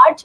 8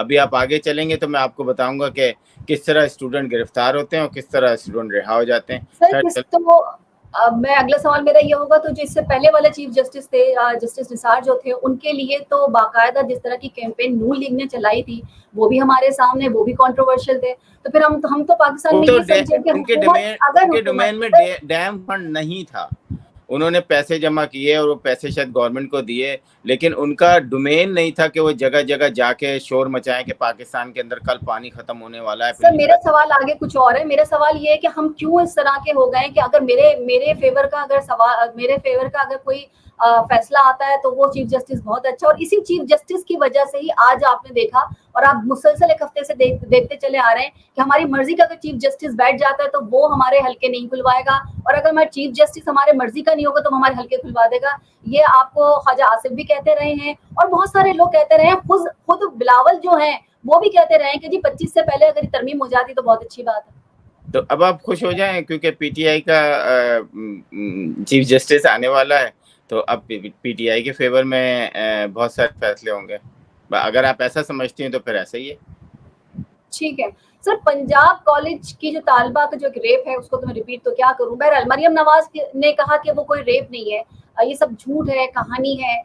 ابھی آپ آگے چلیں گے تو میں آپ کو بتاؤں گا کہ کس طرح اسٹوڈنٹ گرفتار ہوتے ہیں اور کس طرح اسٹوڈنٹ رہا ہو جاتے ہیں. سر تو میں اگلا سوال میرا یہ ہوگا، تو جو اس سے پہلے والے چیف جسٹس تھے جسٹس نثار جو تھے، ان کے لیے تو باقاعدہ جس طرح کی کیمپین نون لیگ نے چلائی تھی وہ بھی ہمارے سامنے، وہ بھی کنٹروورشل تھے. تو پھر ہم تو پاکستان میں یہ سمجھے کہ ان کے ڈومین میں ڈیم فنڈ نہیں تھا. انہوں نے پیسے جمع کیے اور وہ پیسے شاید گورنمنٹ کو دیے، لیکن ان کا ڈومین نہیں تھا کہ وہ جگہ جگہ جا کے شور مچائیں کہ پاکستان کے اندر کل پانی ختم ہونے والا ہے. سر میرا سوال آگے کچھ اور ہے. میرا سوال یہ ہے کہ ہم کیوں اس طرح کے ہو گئے کہ اگر میرے فیور کا اگر کوئی فیصلہ آتا ہے تو وہ چیف جسٹس بہت اچھا، اور اسی چیف جسٹس کی وجہ سے ہی آج آپ نے دیکھا اور آپ مسلسل ایک ہفتے سے دیکھتے چلے آ رہے ہیں کہ ہماری مرضی کا اگر چیف جسٹس بیٹھ جاتا ہے تو وہ ہمارے حلقے نہیں کھلوائے گا، اور اگر ہمارا چیف جسٹس ہمارے مرضی کا نہیں ہوگا تو ہمارے حلقے کھلوا دے گا. یہ آپ کو خواجہ آصف بھی کہتے رہے ہیں اور بہت سارے لوگ کہتے رہے ہیں، خود بلاول جو ہیں وہ بھی کہتے رہے کہ جی 25 سے پہلے اگر ترمیم ہو جاتی تو بہت اچھی بات ہے. تو اب آپ خوش ہو جائیں کیونکہ پی ٹی آئی کا چیف جسٹس آنے والا ہے، تو اب پی ٹی آئی کے فیور میں بہت سارے فیصلے ہوں گے. اگر آپ ایسا سمجھتی ہیں تو پھر ایسا ہی ہے. ٹھیک ہے سر. پنجاب کالج کی جو طالبہ کا جو ایک ریپ ہے اس کو تو میں ریپیٹ تو کیا کروں. بہرحال مریم نواز نے کہا کہ وہ کوئی ریپ نہیں ہے، یہ سب جھوٹ ہے، کہانی ہے.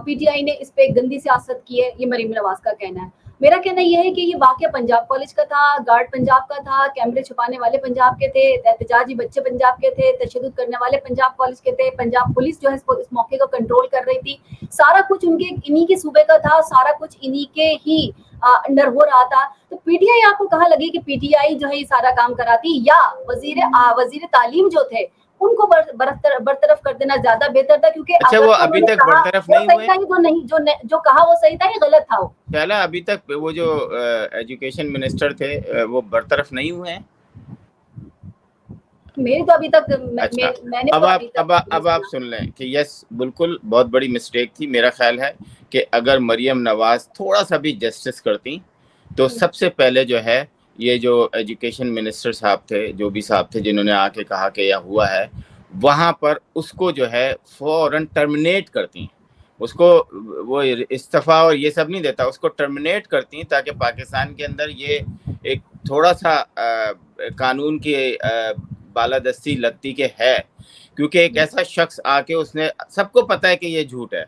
پی ٹی آئی نے اس پہ گندی سیاست کی ہے، یہ مریم نواز کا کہنا ہے. میرا کہنا یہ ہے کہ یہ واقعہ پنجاب کالج کا تھا، گارڈ پنجاب کا تھا، کیمرے چھپانے والے پنجاب کے تھے، احتجاجی بچے پنجاب کے تھے، تشدد کرنے والے پنجاب کالج کے تھے، پنجاب پولیس جو ہے اس موقع کو کنٹرول کر رہی تھی. سارا کچھ انہی کے صوبے کا تھا، سارا کچھ انہی کے ہی انڈر ہو رہا تھا. تو پی ٹی آئی آپ کو کہاں لگی کہ پی ٹی آئی جو ہے یہ سارا کام کراتی، یا وزیر تعلیم جو تھے ان کو برطرف کر دینا زیادہ بہتر تھا؟ کیونکہ اچھا وہ ابھی تک برطرف نہیں ہوئے؟ جو کہا وہ صحیح تھا، یہ غلط تھا. وہ چلا ابھی تک وہ جو ایجوکیشن منسٹر تھے وہ برطرف نہیں ہوئے ہیں. میری تو ابھی تک میں نے اب آپ سن لیں کہ یس بالکل بہت بڑی مسٹیک تھی. میرا خیال ہے کہ اگر مریم نواز تھوڑا سا بھی جسٹس کرتی تو سب سے پہلے جو ہے یہ جو ایجوکیشن منسٹر صاحب تھے، جو بھی صاحب تھے جنہوں نے آ کے کہا کہ یہ ہوا ہے، وہاں پر اس کو جو ہے فوراً ٹرمینیٹ کرتی، اس کو وہ استعفیٰ اور یہ سب نہیں دیتا، اس کو ٹرمینیٹ کرتی تاکہ پاکستان کے اندر یہ ایک تھوڑا سا قانون کی بالادستی لگتی کہ ہے. کیونکہ ایک ایسا شخص آ کے اس نے، سب کو پتا ہے کہ یہ جھوٹ ہے،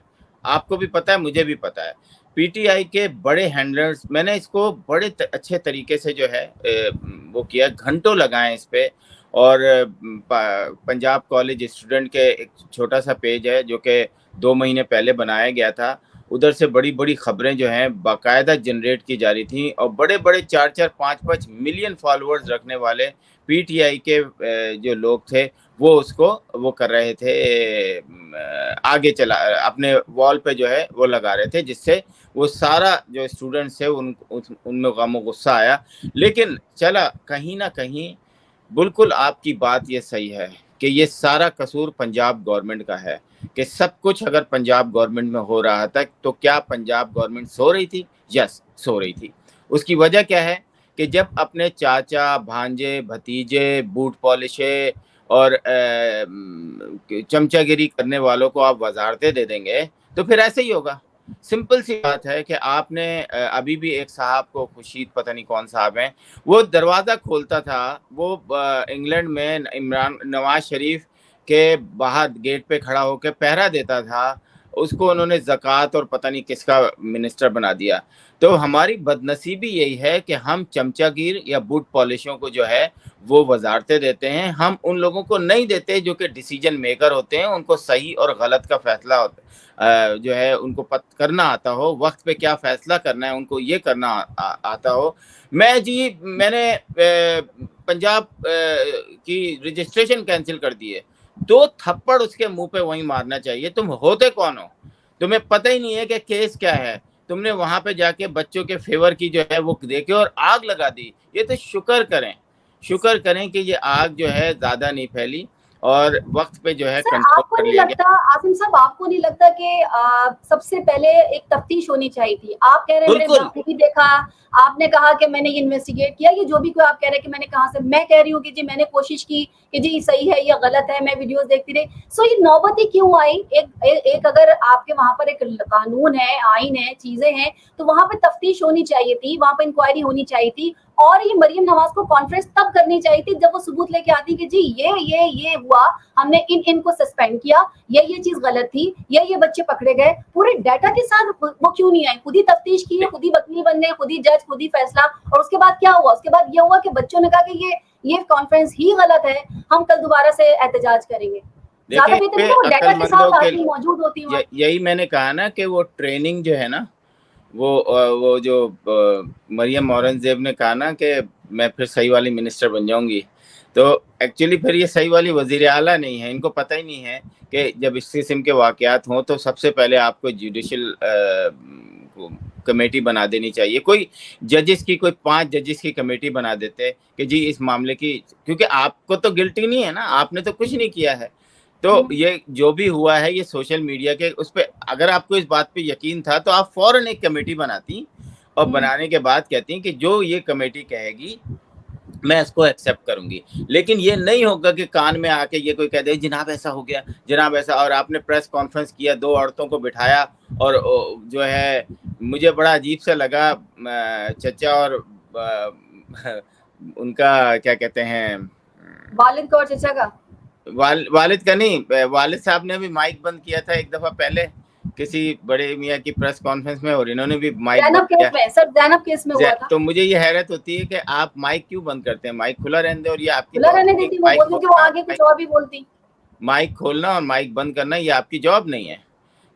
آپ کو بھی پتا ہے، مجھے بھی پتا ہے. پی ٹی آئی کے بڑے ہینڈلرز، میں نے اس کو بڑے اچھے طریقے سے جو ہے وہ کیا، گھنٹوں لگائیں اس پہ. اور پنجاب کالج اسٹوڈنٹ کے ایک چھوٹا سا پیج ہے جو کہ 2 مہینے پہلے بنایا گیا تھا، ادھر سے بڑی بڑی خبریں جو ہیں باقاعدہ جنریٹ کی جا رہی تھیں، اور بڑے بڑے 4-4 5-5 ملین فالوورز رکھنے والے پی ٹی آئی کے جو لوگ تھے وہ اس کو وہ کر رہے تھے، آگے چلا اپنے وال پہ جو ہے وہ لگا رہے تھے، جس سے وہ سارا جو اسٹوڈنٹس تھے ان میں غم و غصہ آیا. لیکن چلا کہیں نہ کہیں بالکل آپ کی بات یہ صحیح ہے کہ یہ سارا قصور پنجاب گورنمنٹ کا ہے، کہ سب کچھ اگر پنجاب گورنمنٹ میں ہو رہا تھا تو کیا پنجاب گورنمنٹ سو رہی تھی؟ یس سو رہی تھی. اس کی وجہ کیا ہے کہ جب اپنے چاچا، بھانجے، بھتیجے، بوٹ پالشے اور چمچہ گیری کرنے والوں کو آپ وزارتیں دے دیں گے تو پھر ایسے ہی ہوگا. سمپل سی بات ہے کہ آپ نے ابھی بھی ایک صاحب کو، خورشید پتہ نہیں کون صاحب ہیں، وہ دروازہ کھولتا تھا، وہ انگلینڈ میں نواز شریف کے باہر گیٹ پہ کھڑا ہو کے پہرا دیتا تھا، اس کو انہوں نے زکوٰۃ اور پتہ نہیں کس کا منسٹر بنا دیا. تو ہماری بدنصیبی یہی ہے کہ ہم چمچہ گیر یا بوٹ پالشوں کو جو ہے وہ وزارتیں دیتے ہیں، ہم ان لوگوں کو نہیں دیتے جو کہ ڈیسیجن میکر ہوتے ہیں، ان کو صحیح اور غلط کا فیصلہ جو ہے ان کو کرنا آتا ہو، وقت پہ کیا فیصلہ کرنا ہے ان کو یہ کرنا آتا ہو. میں نے پنجاب کی رجسٹریشن کینسل کر دی ہے، 2 تھپڑ اس کے منہ پہ وہیں مارنا چاہیے. تم ہوتے کون ہو؟ تمہیں پتہ ہی نہیں ہے کہ کیس کیا ہے. تم نے وہاں پہ جا کے بچوں کے فیور کی جو ہے وہ دیکھے اور آگ لگا دی. یہ تو شکر کریں کہ یہ آگ جو ہے زیادہ نہیں پھیلی. اور وقت پہ جو ہے سر کنٹرول آپ کو کر نہیں لیا گیا. لگتا عاصم صاحب، آپ کو نہیں لگتا کہ سب سے پہلے ایک تفتیش ہونی چاہیے تھی؟ آپ کہہ رہے ہیں میں نے بالکل. بخوبی دیکھا، آپ نے کہا کہ میں نے یہ انویسٹیگیٹ کیا، یہ جو بھی کوئی آپ کہہ رہے ہیں کہ میں نے کہاں سے، میں کہہ رہی ہوں کہ جی میں نے کوشش کی کہ جی صحیح ہے یا غلط ہے، میں ویڈیوز دیکھتی رہی. سو یہ نوبت ہی کیوں آئی؟ ایک اگر آپ کے وہاں پر ایک قانون ہے، آئین ہے، چیزیں ہیں، تو وہاں پہ تفتیش ہونی چاہیے تھی، وہاں پہ انکوائری ہونی چاہیے تھی. اور یہ مریم نواز کو کانفرنس تب کرنی چاہیے تھی جب وہ ثبوت لے کے آتی کہ جی یہ ہوا، ہم نے ان کو سسپینڈ کیا، یہ چیز غلط تھی، یہ بچے پکڑے گئے، پورے ڈیٹا کے ساتھ وہ کیوں نہیں آئے؟ خود ہی تفتیش کی ہے، خود ہی وکیل بن گئے، خود ہی جج، خود ہی فیصلہ. اور اس کے بعد کیا ہوا؟ اس کے بعد یہ ہوا کہ بچوں نے کہا کہ یہ کانفرنس ہی غلط ہے، ہم کل دوبارہ سے احتجاج کریں گے. زیادہ دیکھیں بہتر ہے پہ کہ وہ ڈیٹا عقل کے مندوں ساتھ کے آدمی موجود ہوتی وہاں. یہی میں نے کہا نا کہ وہ ٹریننگ جو ہے نا، وہ جو مریم اورنگزیب نے کہا نا کہ میں پھر صحیح والی منسٹر بن جاؤں گی، تو ایکچولی پھر یہ صحیح والی وزیر اعلیٰ نہیں ہے. ان کو پتہ ہی نہیں ہے کہ جب اس قسم کے واقعات ہوں تو سب سے پہلے آپ کو جوڈیشل کمیٹی بنا دینی چاہیے. کوئی ججز کی، کوئی 5 ججز کی کمیٹی بنا دیتے کہ جی اس معاملے کی، کیونکہ آپ کو تو گلٹی نہیں ہے نا، آپ نے تو کچھ نہیں کیا ہے. تو یہ جو بھی ہوا ہے یہ سوشل میڈیا کے اس پہ، اگر آپ کو اس بات پہ یقین تھا تو آپ فوراً ایک کمیٹی بناتی، اور بنانے کے بعد کہتی ہیں کہ جو یہ کمیٹی کہے گی میں اس کو ایکسیپٹ کروں گی. لیکن یہ نہیں ہوگا کہ کان میں آ کے یہ کوئی کہہ دے جناب ایسا ہو گیا، جناب ایسا. اور آپ نے پریس کانفرنس کیا، 2 عورتوں کو بٹھایا، اور جو ہے مجھے بڑا عجیب سا لگا چچا اور ان کا کیا کہتے ہیں، والد کا اور چچا کا، والد کا نہیں، والد صاحب نے بھی مائک بند کیا تھا ایک دفعہ پہلے کسی بڑے میاں کی پریس کانفرنس میں، اور انہوں نے بھی مائک زینب بند کیا. کیس میں، سر زینب کیس میں ہوا تھا. تو مجھے یہ حیرت ہوتی ہے کہ آپ مائک کیوں بند کرتے ہیں؟ مائک کھلا رہنے دیں. اور یہ آپ کی کھلا جاب رہنے نہیں ہے دیتی، کہ وہ مائک بولتی کہ وہ کھولنا آگے کچھ اور بھی بولتی. مائک کھولنا اور مائک بند کرنا یہ آپ کی جاب نہیں ہے.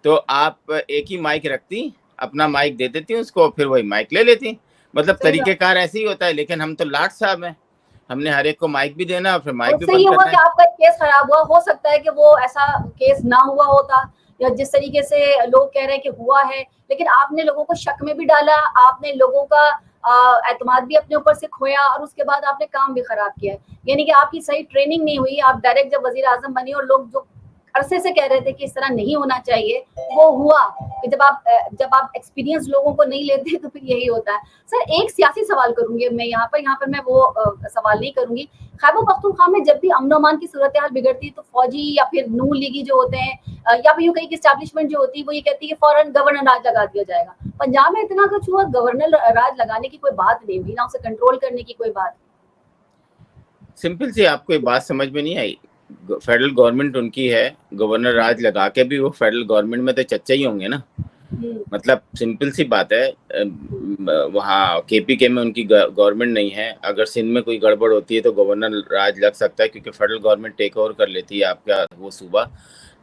تو آپ ایک ہی مائک رکھتی، اپنا مائک دے دیتی اس کو، پھر وہی مائک لے لیتی. مطلب صحیح طریقہ بات. کار ایسے ہی ہوتا ہے. لیکن ہم تو لاٹ صاحب ہیں، ہم نے ہر ایک کو مائک بھی دینا اور پھر اور مائک اس بھی سے بند یہ ہوا کرنا کہ ہے. آپ کا کیس خراب ہوا. ہو سکتا ہے کہ وہ ایسا کیس نہ ہوا ہوتا، یا جس طریقے سے لوگ کہہ رہے ہیں کہ ہوا ہے، لیکن آپ نے لوگوں کو شک میں بھی ڈالا، آپ نے لوگوں کا اعتماد بھی اپنے اوپر سے کھویا، اور اس کے بعد آپ نے کام بھی خراب کیا. یعنی کہ آپ کی صحیح ٹریننگ نہیں ہوئی. آپ ڈائریکٹ جب وزیر اعظم بنی اور لوگ جو عرصے سے کہہ رہے تھے کہ اس طرح نہیں ہونا چاہیے، وہ ہوا کہ جب آپ ایکسپیرینس لوگوں کو نہیں لیتے تو پھر یہی ہوتا ہے. سر ایک سیاسی سوال کروں گی میں یہاں پر میں وہ سوال نہیں کروں گی. خیبر پختونخوا میں جب بھی امن و امان کی صورتحال بگڑتی ہے تو فوجی یا پھر نون لیگی جو ہوتے ہیں، یا پھر یوں کہیں کہ اسٹیبلشمنٹ جو ہوتی ہے، وہ یہ کہتی ہے کہ فوراً گورنر راج لگا دیا جائے گا. پنجاب میں اتنا کچھ ہوا، گورنر راج لگانے کی کوئی بات نہیں ہوئی، نہ اسے کنٹرول کرنے کی کوئی بات. سمپل سی آپ کو یہ بات سمجھ میں نہیں آئی. فیڈرل گورنمنٹ ان کی ہے، گورنر راج لگا کے بھی وہ فیڈرل گورنمنٹ میں تو چچا ہی ہوں گے نا. مطلب سمپل سی بات ہے، وہاں کے پی کے میں ان کی گورنمنٹ نہیں ہے. اگر سندھ میں کوئی گڑبڑ ہوتی ہے تو گورنر راج لگ سکتا ہے، کیونکہ فیڈرل گورنمنٹ ٹیک اوور کر لیتی ہے آپ کا وہ صوبہ.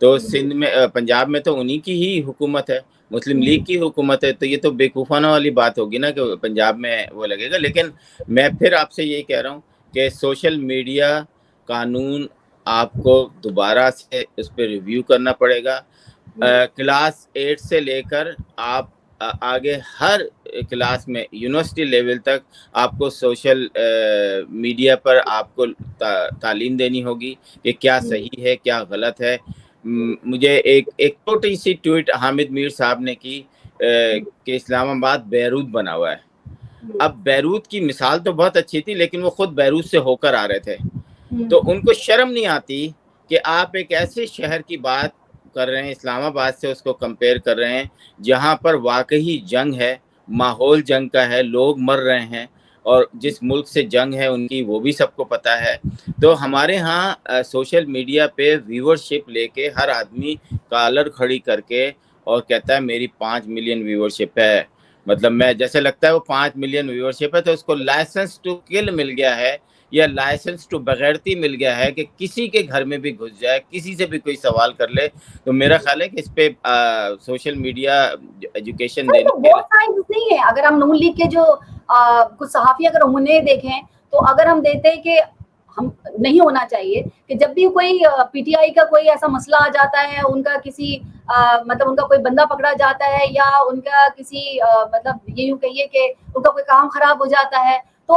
تو سندھ میں، پنجاب میں تو انہی کی ہی حکومت ہے، مسلم لیگ کی حکومت ہے. تو یہ تو بیوقوفانہ والی بات ہوگی نا کہ پنجاب میں وہ لگے گا. لیکن میں پھر آپ سے یہی کہہ رہا ہوں کہ سوشل میڈیا قانون آپ کو دوبارہ سے اس پہ ریویو کرنا پڑے گا. کلاس 8 سے لے کر آپ آگے ہر کلاس میں یونیورسٹی لیول تک آپ کو سوشل میڈیا پر آپ کو تعلیم دینی ہوگی کہ کیا صحیح ہے کیا غلط ہے. مجھے ایک چھوٹی سی ٹویٹ حامد میر صاحب نے کی کہ اسلام آباد بیروت بنا ہوا ہے. اب بیروت کی مثال تو بہت اچھی تھی، لیکن وہ خود بیروت سے ہو کر آ رہے تھے. تو ان کو شرم نہیں آتی کہ آپ ایک ایسے شہر کی بات کر رہے ہیں، اسلام آباد سے اس کو کمپیئر کر رہے ہیں جہاں پر واقعی جنگ ہے، ماحول جنگ کا ہے، لوگ مر رہے ہیں، اور جس ملک سے جنگ ہے ان کی وہ بھی سب کو پتہ ہے. تو ہمارے ہاں سوشل میڈیا پہ ویورشپ لے کے ہر آدمی کالر کھڑی کر کے اور کہتا ہے میری 5 ملین ویورشپ ہے. مطلب میں جیسے لگتا ہے وہ 5 ملین ویورشپ ہے تو اس کو لائسنس ٹو کل مل گیا ہے، یا لائسنس ٹو بغیرتی مل گیا ہے کہ کسی کے گھر میں بھی گھس جائے، کسی سے بھی کوئی سوال کر لے. تو میرا خیال ہے کہ اس پہ سوشل میڈیا ایجوکیشن سر دینے تو کے بہت سائنس نہیں ہے. اگر ہم نون لیگ کے جو کچھ صحافی اگر انہیں دیکھیں تو اگر ہم دیتے ہیں کہ ہم نہیں ہونا چاہیے کہ جب بھی کوئی پی ٹی آئی کا کوئی ایسا مسئلہ آ جاتا ہے، ان کا کسی مطلب ان کا کوئی بندہ پکڑا جاتا ہے، یا ان کا کسی مطلب یہ یوں کہیے کہ ان کا کوئی کام خراب ہو جاتا ہے، تو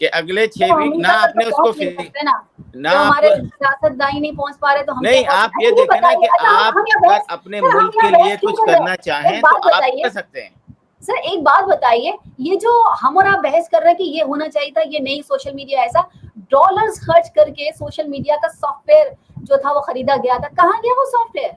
کہ اگلے 6 تو ویک ہم نہ تک آپ نے تو اس کو پہنچ نہیں سکتے نا، نہ جو آپ ہمارے سیاستدان نہیں پہنچ پا رہے تو ہم نہیں، کیا آپ پہنچ یہ یہ دیکھیں نا بتائیے، کہ اچھا آپ ہم یہاں اگر بحث، اپنے سر ہم ملک یہاں کے لیے بحث کیوں کچھ کر رہے کرنا ہیں؟ چاہیں ایک تو بات آپ بتائیے کر سکتے ہیں. سر، ایک بات بتائیے، یہ جو ہم اور آپ بحث کر رہے ہیں کہ یہ ہونا چاہیے تھا، یہ نہیں سوشل میڈیا ایسا، ڈالرز خرچ کر کے سوشل میڈیا کا سافٹ ویئر جو تھا وہ خریدا گیا تھا، کہاں گیا وہ سافٹ ویئر؟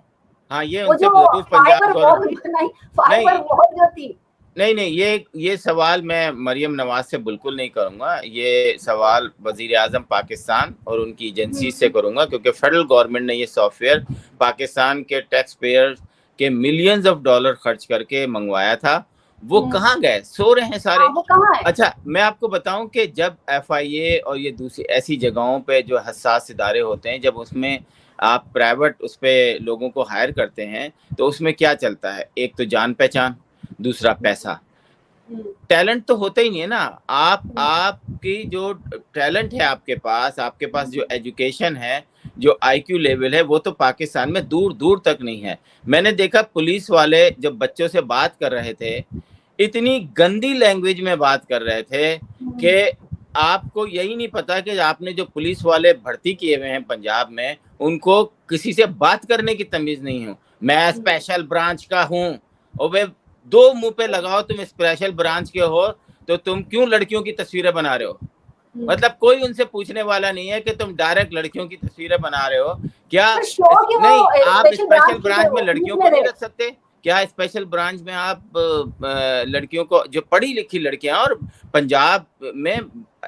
ہاں یہ وہ ان سے جو ضرور پنجاب فائبر گورنمنٹ. وال بنائی، فائبر نہیں وال جو تھی، نہیں نہیں، یہ سوال میں مریم نواز سے بالکل نہیں کروں گا. یہ سوال وزیر اعظم پاکستان اور ان کی ایجنسی سے کروں گا، کیونکہ فیڈرل گورنمنٹ نے یہ سافٹ ویئر پاکستان کے ٹیکس پیئر کے ملینز آف ڈالر خرچ کر کے منگوایا تھا. وہ کہاں گئے؟ سو رہے ہیں سارے. ہاں وہ کہاں ہے؟ اچھا میں آپ کو بتاؤں کہ جب ایف آئی اے اور یہ دوسری ایسی جگہوں پہ جو حساس ادارے ہوتے ہیں، جب اس میں آپ پرائیویٹ اس پہ لوگوں کو ہائر کرتے ہیں تو اس میں کیا چلتا ہے؟ ایک تو جان پہچان، دوسرا پیسہ. ٹیلنٹ تو ہوتا ہی نہیں ہے نا. آپ کی جو ٹیلنٹ ہے آپ کے پاس جو ایجوکیشن ہے، جو آئی کیو لیول ہے، وہ تو پاکستان میں دور دور تک نہیں ہے. میں نے دیکھا پولیس والے جب بچوں سے بات کر رہے تھے، اتنی گندی لینگویج میں بات کر رہے تھے کہ آپ کو یہی نہیں پتا کہ آپ نے جو پولیس والے بھرتی کیے ہوئے ہیں پنجاب میں، ان کو کسی سے بات کرنے کی تمیز نہیں ہو. میں اسپیشل برانچ کا ہوں. اور وہ دو منہ پہ لگاؤ، تم اسپیشل برانچ کے ہو تو تم کیوں لڑکیوں کی تصویریں بنا رہے ہو؟ مطلب کوئی ان سے پوچھنے والا نہیں ہے کہ تم ڈائریکٹ لڑکیوں کی تصویریں بنا رہے ہو کیا؟ سر شوق ہے وہ نہیں، آپ اسپیشل اسپیشل برانچ کی برانچ میں وہ لڑکیوں کس کو میں نہیں رہے؟ رکھ سکتے کیا؟ اسپیشل برانچ میں آپ لڑکیوں کو، جو پڑھی لکھی لڑکیاں، اور پنجاب میں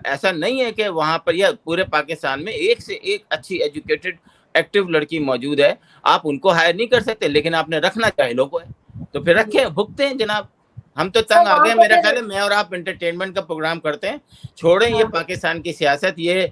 ایسا نہیں ہے کہ وہاں پر یا پورے پاکستان میں ایک سے ایک اچھی ایجوکیٹڈ ایکٹیو لڑکی موجود ہے، آپ ان کو ہائر نہیں کر سکتے، لیکن آپ نے رکھنا چاہے لوگوں ہے تو پھر رکھیں، بھگتے ہیں جناب. ہم تو سر تنگ آ وہاں گئے. پہ میرا خیال پھر ہے میں اور آپ انٹرٹینمنٹ کا پروگرام کرتے ہیں، چھوڑیں یہ پاکستان کی سیاست. یہ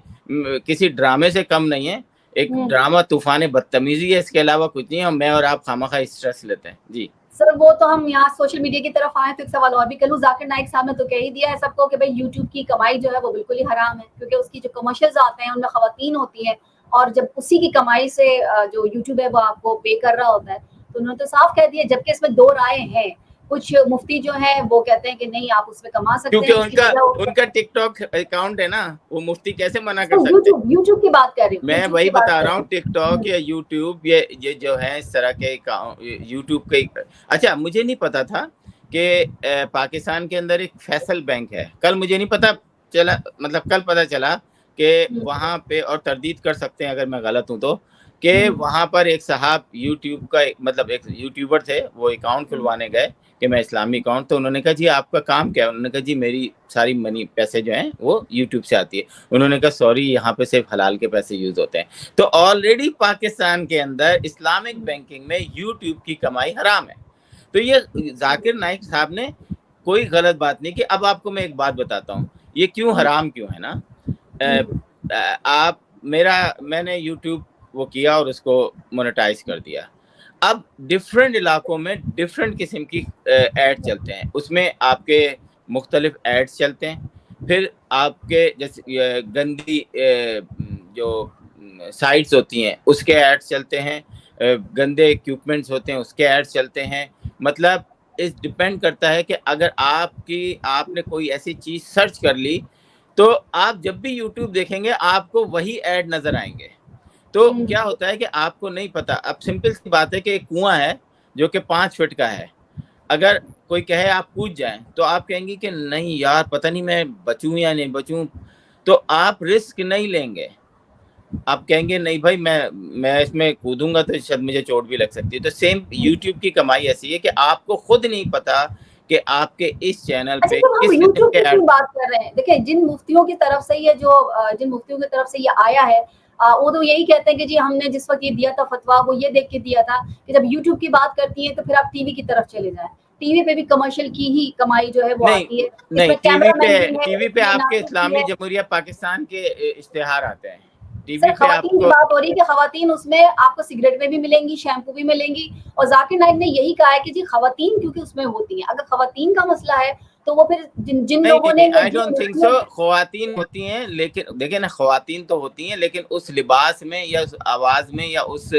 کسی ڈرامے سے کم نہیں ہے. ایک ڈرامہ طوفان بدتمیزی ہے، اس کے علاوہ کچھ نہیں ہے. میں اور آپ خواہ اسٹریس لیتے ہیں. جی سر وہ تو ہم یہاں سوشل میڈیا کی طرف آئے تو ایک سوال اور بھی کروں. ذاکر نائک صاحب نے تو کہہ ہی دیا ہے سب کو کہ بھائی یوٹیوب کی کمائی جو ہے وہ بالکل ہی حرام ہے، کیونکہ اس کی جو کمرشلز آتے ہیں ان میں خواتین ہوتی ہیں، اور جب اسی کی کمائی سے جو یوٹیوب ہے وہ آپ کو پے کر رہا ہوتا ہے. تو انہوں نے تو صاف کہہ دیا، جبکہ اس میں دو رائے ہیں. کچھ مفتی جو ہیں وہ کہتے ہیں کہ نہیں آپ اس میں کما سکتے کیونکہ ہیں، اس کی وجہ ان کا ٹک ٹاک اکاؤنٹ ہے نا، وہ مفتی کیسے منع کر سر سکتے؟ یوٹیوب کی بات کر رہی ہوں، میں یوٹیوب وہی کی بات بتا کر رہا ہوں، رہی ٹک ٹاک یا یوٹیوب یہ جو ہے اس طرح کے یوٹیوب کے. اچھا مجھے نہیں پتا تھا کہ پاکستان کے اندر ایک فیصل بینک ہے. کل مجھے نہیں پتا چلا، مطلب کل پتا چلا کہ وہاں پہ، اور تردید کر سکتے ہیں اگر میں غلط ہوں تو، کہ وہاں پر ایک صاحب یوٹیوب کا، مطلب ایک یوٹیوبر تھے، وہ اکاؤنٹ کھلوانے گئے کہ میں اسلامی اکاؤنٹ. تو انہوں نے کہا جی آپ کا کام کیا ہے؟ انہوں نے کہا جی میری ساری منی پیسے جو ہیں وہ یوٹیوب سے آتی ہے. انہوں نے کہا سوری یہاں پہ صرف حلال کے پیسے یوز ہوتے ہیں. تو آلریڈی پاکستان کے اندر اسلامک بینکنگ میں یوٹیوب کی کمائی حرام ہے. تو یہ ذاکر نائک صاحب نے کوئی غلط بات نہیں کی. اب آپ کو میں ایک بات بتاتا ہوں یہ کیوں حرام کیوں ہے نا. میں نے یوٹیوب وہ کیا اور اس کو مونیٹائز کر دیا. اب ڈفرینٹ علاقوں میں ڈفرینٹ قسم کی ایڈ چلتے ہیں، اس میں آپ کے مختلف ایڈز چلتے ہیں. پھر آپ کے جیسے گندی جو سائٹس ہوتی ہیں اس کے ایڈز چلتے ہیں، گندے ایکوپمنٹس ہوتے ہیں اس کے ایڈز چلتے ہیں. مطلب اس ڈپینڈ کرتا ہے کہ اگر آپ نے کوئی ایسی چیز سرچ کر لی تو آپ جب بھی یوٹیوب دیکھیں گے آپ کو وہی ایڈ نظر آئیں گے. تو کیا ہوتا ہے کہ آپ کو نہیں پتا. اب سمپل سی بات ہے کہ ایک کنواں ہے جو کہ 5 فٹ کا ہے، اگر کوئی کہے آپ کود جائیں تو آپ کہیں گی کہ نہیں یار پتہ نہیں میں بچوں یا نہیں بچوں، تو آپ رسک نہیں لیں گے. آپ کہیں گے نہیں بھائی میں اس میں کودوں گا تو شاید مجھے چوٹ بھی لگ سکتی ہے. تو سیم یوٹیوب کی کمائی ایسی ہے کہ آپ کو خود نہیں پتا کہ آپ کے اس چینل اچھا پہ جب ہم کس قسم یوٹیوب کے کی ایڈ. کیوں بات کر رہے ہیں، دیکھیں جن مفتیوں کی طرف سے یہ آیا ہے وہ تو یہی کہتے ہیں کہ جی ہم نے جس وقت یہ دیا تھا فتویٰ وہ یہ دیکھ کے دیا تھا کہ جب یوٹیوب کی بات کرتی ہیں تو پھر آپ ٹی وی کی طرف چلے جائیں. ٹی وی پہ بھی کمرشل کی ہی کمائی جو ہے وہ آتی ہے. اس نہیں میں کیمرہ مین بھی ہے، ٹی وی اس پہ میں آپ کے ناظر بھی اسلامی ہے. جمہوریہ پاکستان کے اشتہار آتے ہیں. ٹی سر وی پہ آپ خواتین کی کو بات ہو رہی ہے کہ خواتین اس میں آپ کو سگریٹ میں بھی ملیں گی، شیمپو بھی ملیں گی. اور ذاکر نائک نے یہی کہا ہے کہ جی خواتین کیونکہ اس میں ہوتی ہیں، اگر خواتین کا مسئلہ ہے تو وہ پھر جن لوگوں نے نہیں یا آئی جن ڈونٹ تھنک سو. مفتیوں خواتین ہوتی ہیں لیکن دیکھیں نا، خواتین تو ہوتی ہیں لیکن اس لباس میں یا اس آواز میں یا اس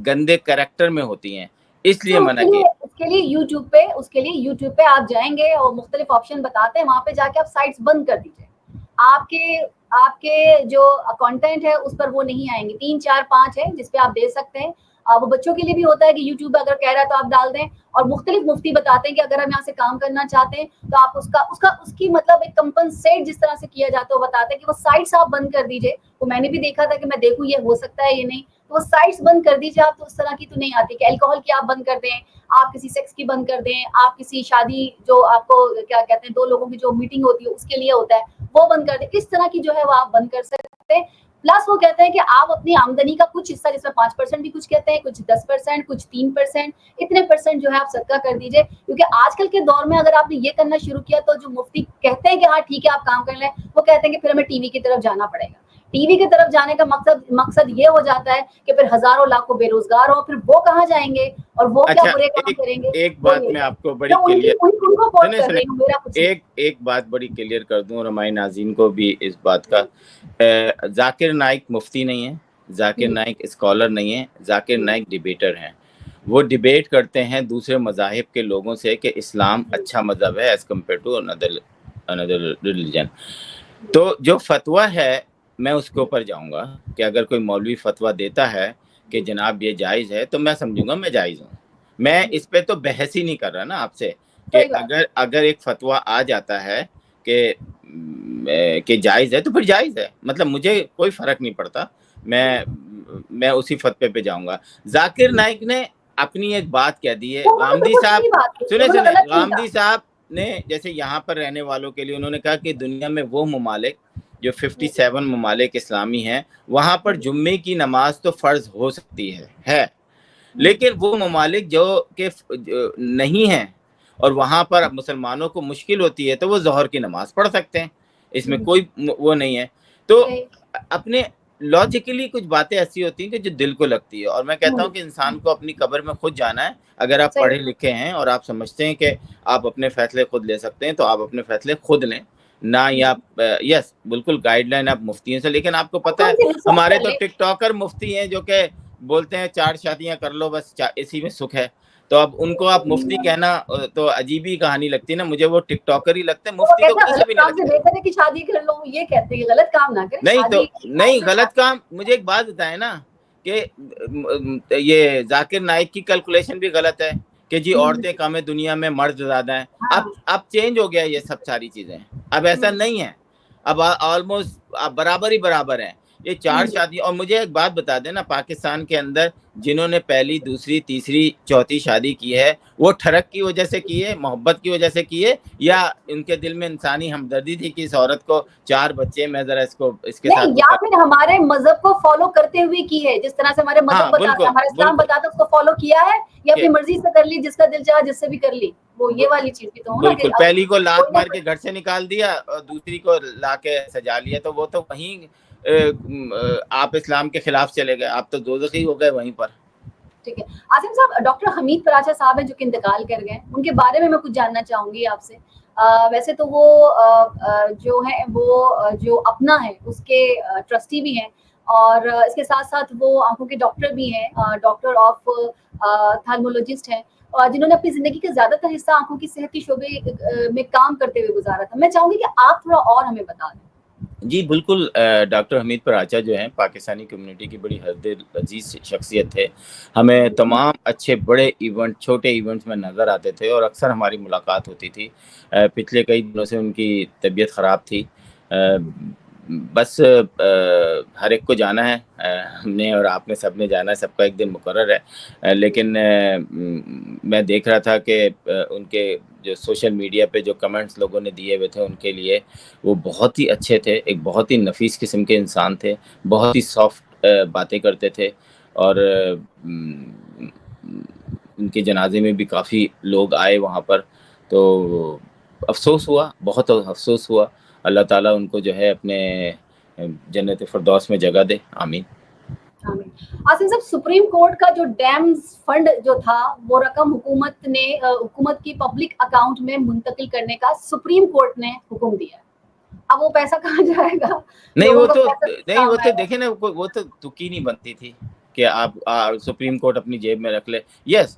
گندے کریکٹر میں ہوتی ہیں، اس لیے منع کیا. اس کے لیے یوٹیوب پہ آپ جائیں گے اور مختلف آپشن بتاتے ہیں، وہاں پہ جا کے آپ سائٹس بند کر دیجئے. آپ کے جو کنٹینٹ ہے اس پر وہ نہیں آئیں گے. 3 4 5 ہے جس پہ آپ دے سکتے ہیں. وہ بچوں کے لیے بھی ہوتا ہے کہ یوٹیوب اگر کہہ رہا ہے تو آپ ڈال دیں, اور مختلف مفتی بتاتے ہیں کہ اگر ہم یہاں سے کام کرنا چاہتے ہیں تو آپ اس کی مطلب ایک کمپنسیٹ جس طرح سے کیا جاتا ہے وہ بتاتے ہیں کہ وہ سائٹس آپ بند کر دیجئے. وہ میں نے بھی دیکھا تھا کہ میں دیکھوں یہ ہو سکتا ہے یہ نہیں, تو وہ سائٹس بند کر دیجیے آپ. تو اس طرح کی تو نہیں آتی کہ الکوہول کی آپ بند کر دیں, آپ کسی سیکس کی بند کر دیں, آپ کسی شادی جو آپ کو کیا کہتے ہیں 2 لوگوں کی جو میٹنگ ہوتی ہے اس کے لیے ہوتا ہے وہ بند کر دیں. اس طرح کی جو ہے وہ آپ بند کر سکتے ہیں. پلس وہ کہتے ہیں کہ آپ اپنی آمدنی کا کچھ حصہ, جس میں 5% بھی کچھ کہتے ہیں, کچھ 10%, کچھ 3%, اتنے % جو ہے آپ صدقہ کر دیجئے. کیونکہ آج کل کے دور میں اگر آپ نے یہ کرنا شروع کیا تو جو مفتی کہتے ہیں کہ ہاں ٹھیک ہے آپ کام کر لیں, وہ کہتے ہیں کہ پھر ہمیں ٹی وی کی طرف جانا پڑے گا. ٹی وی کی طرف جانے کا مقصد یہ ہو جاتا ہے کہ پھر ہزاروں لاکھوں بے روزگار ہو, پھر وہ کہاں جائیں گے اور وہ کیا برے کام کریں گے. ایک بات میں آپ کو بڑی ایک بات بڑی کلیئر کر دوں اور ہمارے ناظرین کو بھی اس بات کا. ذاکر نائک مفتی نہیں ہے, ذاکر نائک اسکالر نہیں ہے, ذاکر نائک ڈیبیٹر ہیں. وہ ڈیبیٹ کرتے ہیں دوسرے مذاہب کے لوگوں سے کہ اسلام اچھا مذہب ہے as compare to another religion. تو جو فتویٰ ہے میں اس کے اوپر جاؤں گا کہ اگر کوئی مولوی فتویٰ دیتا ہے کہ جناب یہ جائز ہے تو میں سمجھوں گا میں جائز ہوں. میں اس پہ تو بحث ہی نہیں کر رہا نا آپ سے کہ اگر ایک فتویٰ آ جاتا ہے کہ جائز ہے تو پھر جائز ہے, مطلب مجھے کوئی فرق نہیں پڑتا, میں اسی فتوے پہ جاؤں گا. ذاکر نائک نے اپنی ایک بات کہہ دی ہے. غامدی صاحب نے جیسے یہاں پر رہنے والوں کے لیے انہوں نے کہا کہ دنیا میں وہ ممالک جو 57 ممالک اسلامی ہیں وہاں پر جمعے کی نماز تو فرض ہو سکتی ہے, لیکن وہ ممالک جو کہ نہیں ہیں اور وہاں پر مسلمانوں کو مشکل ہوتی ہے تو وہ ظہر کی نماز پڑھ سکتے ہیں, اس میں کوئی وہ نہیں ہے. تو اپنے لاجیکلی کچھ باتیں ایسی ہوتی ہیں کہ جو دل کو لگتی ہے, اور میں کہتا ہوں کہ انسان کو اپنی قبر میں خود جانا ہے. اگر آپ پڑھے لکھے ہیں اور آپ سمجھتے ہیں کہ آپ اپنے فیصلے خود لے سکتے ہیں تو آپ اپنے فیصلے خود لیں, نہ ہی آپ یس بالکل گائیڈ لائن آپ مفتیوں سے. لیکن آپ کو پتہ ہے ہمارے تو ٹک ٹاکر مفتی ہیں جو کہ بولتے ہیں 4 شادیاں کر لو بس اسی میں سکھ ہے, تو اب ان کو آپ مفتی کہنا تو عجیب ہی کہانی لگتی ہے نا. مجھے وہ ٹک ٹاکر ہی لگتے ہیں, مفتی تو کسی بھی نہیں لگتے. کہ شادی کر لو یہ کہتے ہیں غلط کام نہ کریں. نہیں تو نہیں غلط کام. مجھے ایک بات بتائیں نا کہ یہ ذاکر نائک کی کیلکولیشن بھی غلط ہے کہ جی عورتیں کم ہیں دنیا میں مرد زیادہ ہیں. اب چینج ہو گیا یہ سب ساری چیزیں, اب ایسا نہیں ہے, اب آلموسٹ برابر ہیں یہ 4 شادی. اور مجھے ایک بات بتا دیں نا, پاکستان کے اندر جنہوں نے پہلی دوسری تیسری چوتھی شادی کی ہے وہ ٹھڑک کی وجہ سے کی ہے, محبت کی وجہ سے کی ہے, یا ان کے دل میں انسانی ہمدردی تھی کہ اس عورت کو 4 بچے میں ذرا اس کے ساتھ, یا پھر ہمارے مذہب کو فالو کرتے ہوئے کی ہے, جس طرح سے ہمارے مذہب بتاتا, ہمارا اسلام بتاتا اس کو فالو کیا ہے, یا اپنی مرضی سے کر لی, جس کا دل چاہا جس سے بھی کر لی. وہ یہ والی چیز بھی تو بالکل. پہلی کو لات مار کے گھر سے نکال دیا اور دوسری کو لا کے سجا لیا, تو وہ تو وہیں آپ اسلام کے خلاف چلے گئے, آپ تو دوزخی ہو گئے وہیں پر. ٹھیک ہے. عاصم صاحب, ڈاکٹر حمید پراچا صاحب ہیں جو کہ انتقال کر گئے, ان کے بارے میں کچھ جاننا چاہوں گی آپ سے. ویسے تو وہ جو ہیں وہ جو اپنا ہے اس کے ٹرسٹی بھی ہیں, اور اس کے ساتھ ساتھ وہ آنکھوں کے ڈاکٹر بھی ہیں, ڈاکٹر آف تھالمولوجسٹ ہیں, اور جنہوں نے اپنی زندگی کا زیادہ تر حصہ آنکھوں کی صحت کے شعبے میں کام کرتے ہوئے گزارا تھا. میں چاہوں گی کہ آپ تھوڑا اور ہمیں بتا دیں. جی بالکل. ڈاکٹر حمید پراچا جو ہیں پاکستانی کمیونٹی کی بڑی حد عزیز شخصیت تھے. ہمیں تمام اچھے بڑے ایونٹ چھوٹے ایونٹس میں نظر آتے تھے اور اکثر ہماری ملاقات ہوتی تھی. پچھلے کئی دنوں سے ان کی طبیعت خراب تھی. بس ہر ایک کو جانا ہے, ہم نے اور آپ نے سب نے جانا ہے, سب کا ایک دن مقرر ہے. لیکن میں دیکھ رہا تھا کہ ان کے جو سوشل میڈیا پہ جو کمنٹس لوگوں نے دیے ہوئے تھے ان کے لیے, وہ بہت ہی اچھے تھے. ایک بہت ہی نفیس قسم کے انسان تھے, بہت ہی سافٹ باتیں کرتے تھے, اور ان کے جنازے میں بھی کافی لوگ آئے وہاں پر. تو افسوس ہوا, بہت افسوس ہوا. اللہ تعالیٰ ان کو جو ہے اپنے جنت فردوس میں جگہ دے, آمین. عاصم صاحب, سپریم کورٹ کا جو ڈیمز فنڈ جو تھا وہ رقم حکومت کی پبلک اکاؤنٹ میں منتقل کرنے کا سپریم کورٹ نے حکم دیا. اب وہ پیسہ کہاں جائے گا؟ نہیں وہ تو دیکھیں نا, وہ تو تکی نہیں بنتی تھی کہ آپ سپریم کورٹ اپنی جیب میں رکھ لے. یس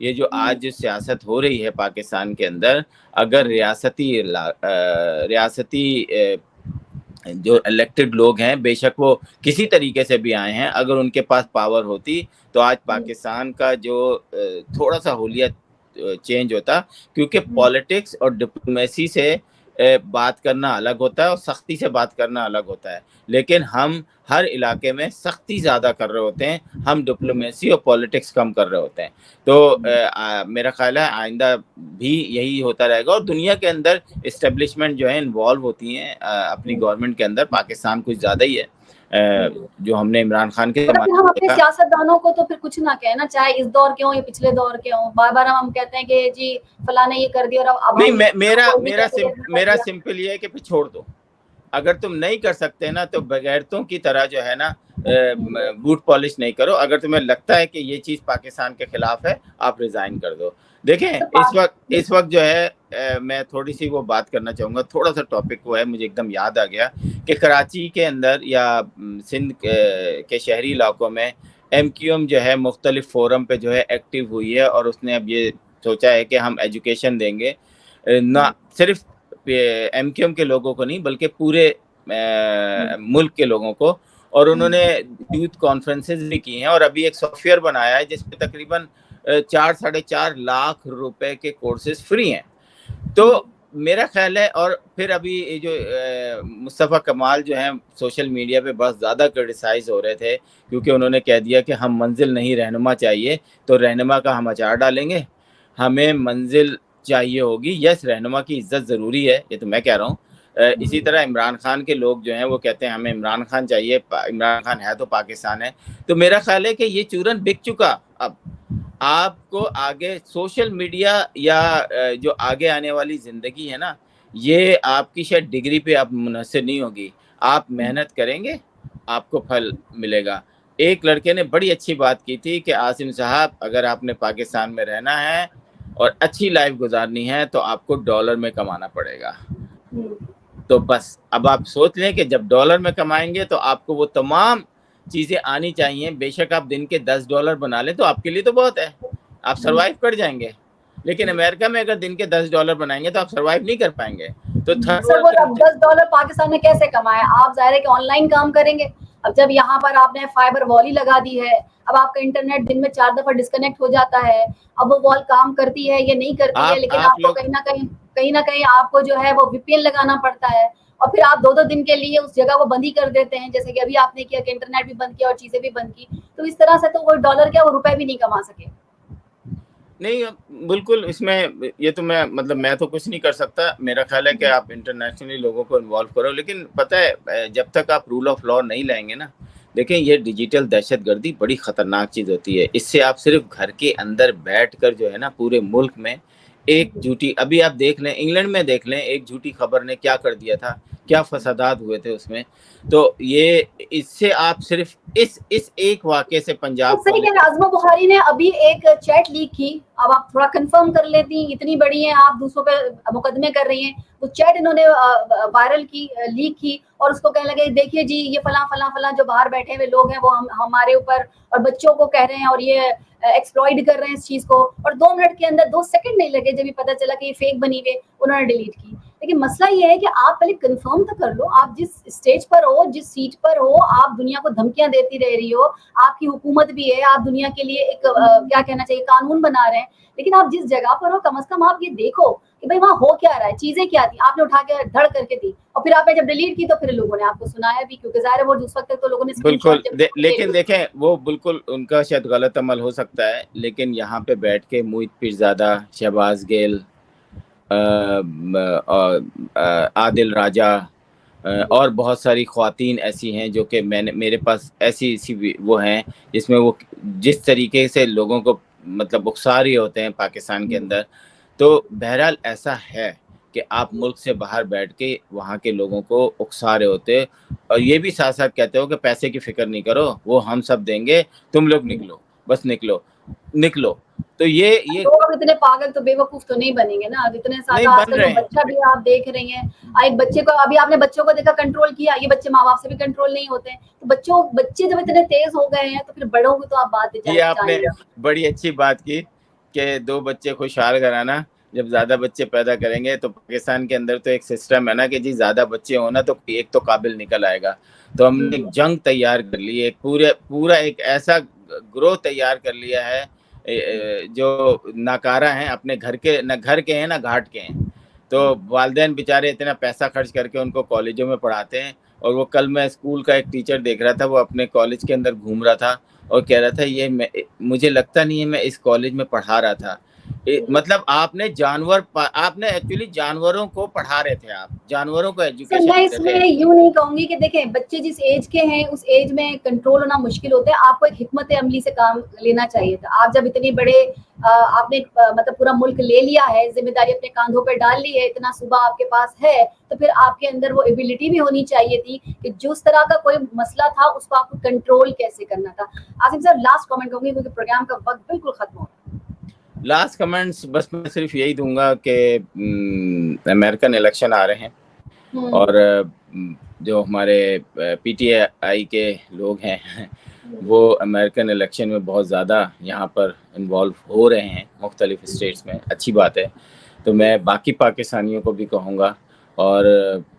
یہ جو آج جو سیاست ہو رہی ہے پاکستان کے اندر، اگر ریاستی جو الیکٹڈ لوگ ہیں، بے شک وہ کسی طریقے سے بھی آئے ہیں، اگر ان کے پاس پاور ہوتی تو آج پاکستان کا جو تھوڑا سا حلیہ چینج ہوتا، کیونکہ پالیٹکس اور ڈپلومیسی سے بات کرنا الگ ہوتا ہے اور سختی سے بات کرنا الگ ہوتا ہے، لیکن ہم ہر علاقے میں سختی زیادہ کر رہے ہوتے ہیں، ہم ڈپلومیسی اور پالیٹکس کم کر رہے ہوتے ہیں. تو میرا خیال ہے آئندہ بھی یہی ہوتا رہے گا، اور دنیا کے اندر اسٹیبلشمنٹ جو ہے انوالو ہوتی ہیں اپنی گورنمنٹ کے اندر. پاکستان کچھ زیادہ ہی ہے جو ہم نے عمران خان کے مطلب ہم اپنے سیاستدانوں کو تو پھر کچھ نہ کہیں نا، چاہے اس دور کے ہوں یا پچھلے دور کے ہوں، بار بار ہم کہتے ہیں کہ جی فلاں نے یہ کر دیا، اور اب نہیں، میرا سمپل یہ ہے کہ پھر چھوڑ دو. اگر تم نہیں کر سکتے نا تو بغیرتوں کی طرح جو ہے نا بوٹ پالش نہیں کرو. اگر تمہیں لگتا ہے کہ یہ چیز پاکستان کے خلاف ہے، آپ ریزائن کر دو. دیکھیں اس وقت جو ہے میں تھوڑی سی وہ بات کرنا چاہوں گا، تھوڑا سا ٹاپک وہ ہے، مجھے ایک دم یاد آ گیا کہ کراچی کے اندر یا سندھ کے شہری علاقوں میں ایم کیو ایم جو ہے مختلف فورم پہ جو ہے ایکٹیو ہوئی ہے، اور اس نے اب یہ سوچا ہے کہ ہم ایجوکیشن دیں گے، نہ صرف ایم کیو ایم کے لوگوں کو نہیں بلکہ پورے ملک کے لوگوں کو. اور انہوں نے یوتھ کانفرنسز بھی کی ہیں، اور ابھی ایک سافٹ ویئر بنایا ہے جس پہ تقریباً 4-4.5 لاکھ روپے کے کورسز فری ہیں. تو میرا خیال ہے، اور پھر ابھی جو مصطفیٰ کمال جو ہیں سوشل میڈیا پہ بہت زیادہ کرٹیسائز ہو رہے تھے، کیونکہ انہوں نے کہہ دیا کہ ہم منزل نہیں رہنما چاہیے، تو رہنما کا ہم اچار ڈالیں گے، ہمیں منزل چاہیے ہوگی. یس، رہنما کی عزت ضروری ہے، یہ تو میں کہہ رہا ہوں. اسی طرح عمران خان کے لوگ جو ہیں وہ کہتے ہیں ہمیں عمران خان چاہیے، عمران خان ہے تو پاکستان ہے. تو میرا خیال ہے کہ یہ چورن بک چکا. اب آپ کو آگے سوشل میڈیا یا جو آگے آنے والی زندگی ہے نا، یہ آپ کی شاید ڈگری پہ آپ منحصر نہیں ہوگی. آپ محنت کریں گے، آپ کو پھل ملے گا. ایک لڑکے نے بڑی اچھی بات کی تھی کہ عاصم صاحب، اگر آپ نے پاکستان میں رہنا ہے اور اچھی لائف گزارنی ہے تو آپ کو ڈالر میں کمانا پڑے گا. تو بس اب آپ سوچ لیں کہ جب ڈالر میں کمائیں گے تو آپ کو وہ تمام چیزیں آنی چاہیے. بے شک آپ دن کے $10 بنا لیں تو آپ کے لیے تو بہت ہے، آپ سروائیو کر جائیں گے. لیکن امریکہ میں اگر دن کے $10 بنائیں گے تو آپ سروائیو نہیں کر پائیں گے. تو سر وہ $10 پاکستان میں کیسے کمائے؟ آپ ظاہر ہے کہ آن لائن کام کریں گے. اب جب یہاں پر آپ نے فائبر وال ہی لگا دی ہے، اب آپ کا انٹرنیٹ دن میں 4 دفعہ ڈسکنیکٹ ہو جاتا ہے. اب وہ وال کام کرتی ہے یا نہیں کرتی ہے، لیکن آپ کو کہیں نہ کہیں آپ کو جو ہے وہ وی پی این لگانا پڑتا ہے، اور پھر آپ 2 دن کے لیے اس جگہ وہ بند ہی کر دیتے ہیں، جیسے کہ ابھی آپ نے کیا کہ انٹرنیٹ بھی بند کیا اور چیزیں بھی بند کی. تو اس طرح سے تو وہ ڈالر کیا، وہ روپے بھی نہیں کما سکے. نہیں، بالکل اس میں یہ تو میں تو کچھ نہیں کر سکتا. میرا خیال ہے کہ آپ انٹرنیشنلی لوگوں کو انوالو کرو، لیکن پتہ ہے جب تک آپ رول آف لا نہیں لائیں گے نا، دیکھیں یہ ڈیجیٹل دہشت گردی بڑی خطرناک چیز ہوتی ہے. اس سے آپ صرف گھر کے اندر بیٹھ کر جو ہے نا پورے ملک میں ایک جھوٹی، ابھی آپ دیکھ لیں انگلینڈ میں دیکھ لیں، ایک جھوٹی خبر نے کیا کر دیا تھا، کیا فسادات ہوئے تھے اس میں. تو یہ اس سے آپ صرف اس ایک واقعے سے پنجاب صحیح کہ عظمہ بخاری نے ابھی ایک چیٹ لیک کی. اب آپ تھوڑا کنفرم کر لیتی، اتنی بڑی ہیں آپ دوسروں پہ مقدمے کر رہی ہیں. وہ چیٹ انہوں نے وائرل کی، لیک کی، اور اس کو کہنے لگے دیکھیے جی یہ فلاں فلاں فلاں جو باہر بیٹھے ہوئے لوگ ہیں وہ ہمارے اوپر اور بچوں کو کہہ رہے ہیں، اور یہ ایکسپلائٹ کر رہے ہیں اس چیز کو. اور 2 منٹ کے اندر 2 سیکنڈ نہیں لگے، جب یہ پتہ چلا کہ یہ فیک بنی ہوئی، انہوں نے ڈیلیٹ کی. لیکن مسئلہ یہ ہے کہ آپ پہلے کنفرم تو کر لو. آپ جس اسٹیج پر ہو، جس سیٹ پر ہو، آپ دنیا کو دھمکیاں دیتی رہ رہی ہو. آپ کی حکومت بھی ہے، آپ دنیا کے لیے ایک کیا کہنا چاہیے قانون بنا رہے ہیں، لیکن آپ جس جگہ پر ہو کم از کم آپ یہ دیکھو کہ بھائی وہاں ہو کیا رہا ہے، چیزیں کیا تھی. آپ نے اٹھا کے دھڑ کر کے دی، اور پھر آپ نے جب ڈیلیٹ کی تو پھر لوگوں نے آپ کو سنایا بھی، کیونکہ ظاہر ہے وہ اس وقت تک تو لوگوں نے بالکل. لیکن دیکھیں وہ بالکل ان کا شاید غلط عمل ہو سکتا ہے، لیکن یہاں پہ بیٹھ کے موہت پیرزادہ، شہباز گیل، عادل راجہ اور بہت ساری خواتین ایسی ہیں جو کہ میرے پاس ایسی وہ ہیں جس میں وہ جس طریقے سے لوگوں کو مطلب اکسا رہے ہوتے ہیں پاکستان کے اندر. تو بہرحال ایسا ہے کہ آپ ملک سے باہر بیٹھ کے وہاں کے لوگوں کو اکسا رہے ہوتے، اور یہ بھی ساتھ ساتھ کہتے ہو کہ پیسے کی فکر نہیں کرو، وہ ہم سب دیں گے، تم لوگ نکلو، بس نکلو. تو یہ لوگ اتنے پاگل تو بے وقوف تو نہیں بنیں گے نا. اب اتنے سارا آج کل بچہ بھی آپ دیکھ رہی ہیں، ایک بچے کو ابھی آپ نے بچوں کو دیکھا کنٹرول کیا، یہ بچے ماں باپ سے بھی کنٹرول نہیں ہوتے ہیں. تو بچے جب اتنے تیز ہو گئے ہیں تو پھر بڑوں کو تو آپ بات یہ آپ نے بڑی اچھی بات کی کہ 2 بچے خوشحال کرانا، جب زیادہ بچے پیدا کریں گے تو پاکستان کے اندر تو ایک سسٹم ہے نا کہ جی زیادہ بچے ہونا تو ایک تو قابل نکل آئے گا. تو ہم نے ایک جنگ تیار کر لی ہے، پورا ایک ایسا گروہ تیار کر لیا ہے جو ناکارہ ہیں، اپنے گھر کے ہیں نہ گھاٹ کے ہیں. تو والدین بیچارے اتنا پیسہ خرچ کر کے ان کو کالجوں میں پڑھاتے ہیں. اور وہ کل میں اسکول کا ایک ٹیچر دیکھ رہا تھا، وہ اپنے کالج کے اندر گھوم رہا تھا اور کہہ رہا تھا یہ مجھے لگتا نہیں ہے میں اس کالج میں پڑھا رہا تھا. مطلب آپ نے ایکچولی جانوروں کو پڑھا رہے تھے، آپ جانوروں کو سر ایجوکیشن میں دے اس رہے میں تھے. یوں نہیں کہوں گی کہ دیکھیں بچے جس ایج کے ہیں اس ایج میں کنٹرول ہونا مشکل ہوتا ہے. آپ کو ایک حکمت عملی سے کام لینا چاہیے تھا. آپ جب اتنے بڑے آپ نے مطلب پورا ملک لے لیا ہے، ذمہ داری اپنے کاندھوں پہ ڈال لی ہے، اتنا صوبہ آپ کے پاس ہے، تو پھر آپ کے اندر وہ ایبلٹی بھی ہونی چاہیے تھی کہ جس طرح کا کوئی مسئلہ تھا اس کو آپ کو کنٹرول کیسے کرنا تھا. عاصم صاحب لاسٹ کامنٹ کہوں گی کیونکہ پروگرام کا وقت بالکل ختم ہو رہا ہے. لاسٹ کمنٹس بس میں صرف یہی دوں گا کہ امریکن الیکشن آ رہے ہیں اور جو ہمارے پی ٹی آئی کے لوگ ہیں وہ امریکن الیکشن میں بہت زیادہ یہاں پر انوالو ہو رہے ہیں مختلف اسٹیٹس میں. اچھی بات ہے. تو میں باقی پاکستانیوں کو بھی کہوں گا اور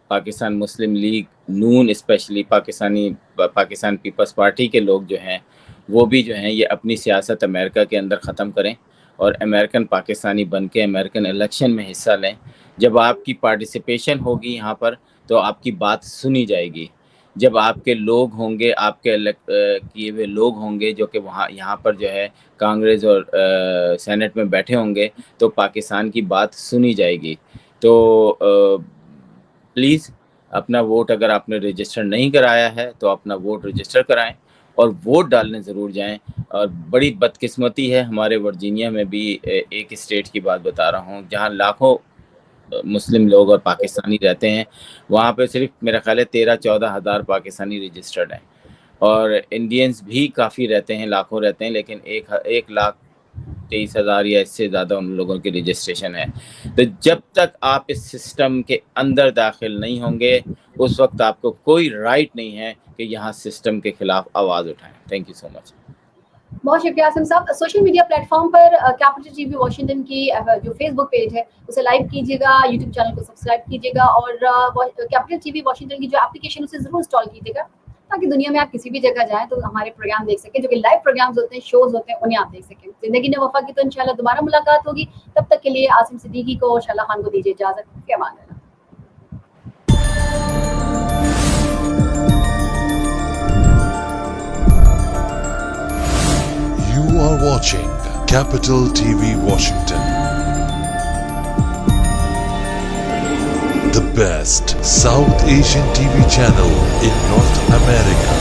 پاکستان مسلم لیگ نون اسپیشلی پاکستان پیپلز پارٹی کے لوگ جو ہیں وہ بھی جو ہیں یہ اپنی سیاست امریکہ کے اندر ختم کریں اور امریکن پاکستانی بن کے امریکن الیکشن میں حصہ لیں. جب آپ کی پارٹیسپیشن ہوگی یہاں پر تو آپ کی بات سنی جائے گی. جب آپ کے لوگ ہوں گے، آپ کے کیے ہوئے لوگ ہوں گے جو کہ یہاں پر جو ہے کانگریس اور سینٹ میں بیٹھے ہوں گے تو پاکستان کی بات سنی جائے گی. تو پلیز اپنا ووٹ اگر آپ نے رجسٹر نہیں کرایا ہے تو اپنا ووٹ رجسٹر کرائیں اور ووٹ ڈالنے ضرور جائیں. اور بڑی بدقسمتی ہے ہمارے ورجینیا میں بھی ایک اسٹیٹ کی بات بتا رہا ہوں جہاں لاکھوں مسلم لوگ اور پاکستانی رہتے ہیں، وہاں پہ صرف میرا خیال ہے 13-14 ہزار پاکستانی رجسٹرڈ ہیں اور انڈینز بھی کافی رہتے ہیں، لاکھوں رہتے ہیں، لیکن 1,23,000 یا اس سے زیادہ ان لوگوں کی رجسٹریشن ہے. تو جب تک آپ اس سسٹم کے اندر داخل نہیں ہوں گے اس وقت آپ کو کوئی رائٹ نہیں ہے کہ یہاں سسٹم کے خلاف آواز اٹھائیں. تھینک یو سو مچ. بہت شکریہ عاصم صاحب. سوشل میڈیا پلیٹ فارم پر کیپٹل ٹی وی واشنگٹن کی جو فیس بک پیج ہے اسے لائک کیجیے گا، یوٹیوب چینل کو سبسکرائب کیجیے گا اور کیپٹل ٹی وی واشنگٹن کی جو اپلیکیشن اسے ضرور انسٹال کیجیے گا تاکہ دنیا میں آپ کسی بھی جگہ جائیں تو ہمارے پروگرام دیکھ سکیں، جو کہ لائیو پروگرامز ہوتے ہیں، شوز ہوتے ہیں، انہیں آپ دیکھ سکیں. زندگی نے وفا کی تو انشاءاللہ دوبارہ ملاقات ہوگی. تب تک کے لیے عاصم صدیقی کو اور شعلہ خان کو دیجیے اجازت. فی Aman Ullah. You are watching Capital TV Washington, the best South Asian TV channel in North America.